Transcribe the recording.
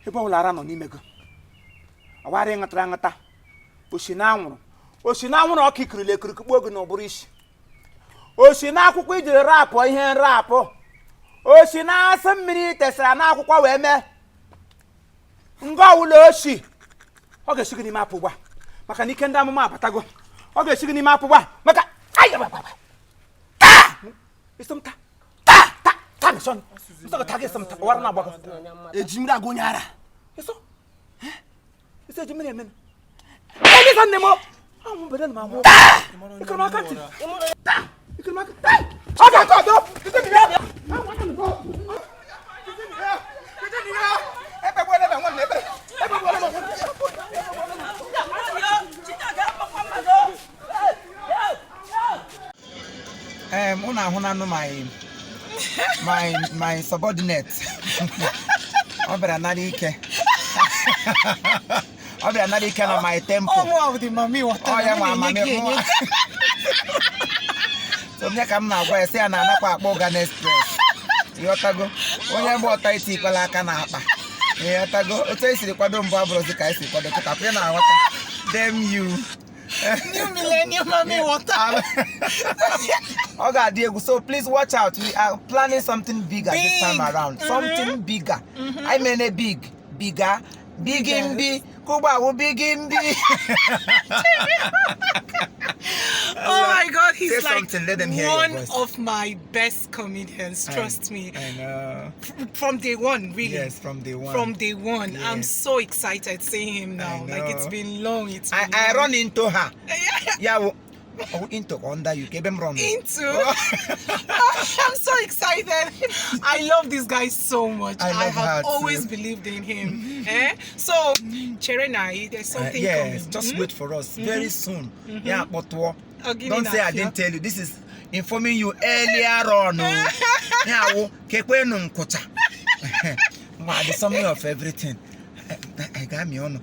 ebe ọ lara nọ n'ime go awari ngatara ngata oshi na anwụrụ ọka ikirili ekirikikpo oge na ọbụrụ isi oshi na akwụkwọ ijiri rapụ ihe nrapụ oshi na asị mmiri tesara na akwụkwọ wee mee nga ụlọ oshi ọ ga-esi gị n'ime apụ gwa maka na ike ndị amụma abatago ọ ga-esi gị n'ime apụ gwa maka isomta ta mission so ka tage isomta war na agbago ejimira go nyara eso ejimira emen ni san nemo amu bedel ma mo ikoma kati ikoma kati aga ka do ikoma ya ebe bo le ba won ebe bo le ba won una huna no my subordinate obera na ike obera na ike na my tempo oh the mami water oh ya mami so me ka m na agwa ese na anakwa akpọ Ghana Express yotago onye bụ ọta iti kwala aka na akpa yotago otu esiri kwado mbụ abụrụzi ka esi kwado kịta pịa na aghọta dem you new millennium mami water. So please watch out. We are planning something bigger this time around. Something bigger. I mean a bigger, big in B. Kuba will big in B. Oh my God, he's say like something, let them hear one your voice. of my best comedians. Trust me. I know. From day one, really. Yes, from day one. From day one. Yes. I'm so excited seeing him now. Like it's been long. I run into her. Yeah. Into under you. Keep him running. Into. I'm so excited. I love this guy so much. I have always believed in him. So, Cherenai, there's something coming. Yes, just wait for us very soon. Yeah, but don't say I didn't tell you. This is informing you earlier on. Yeah, there's something of everything. I got me on.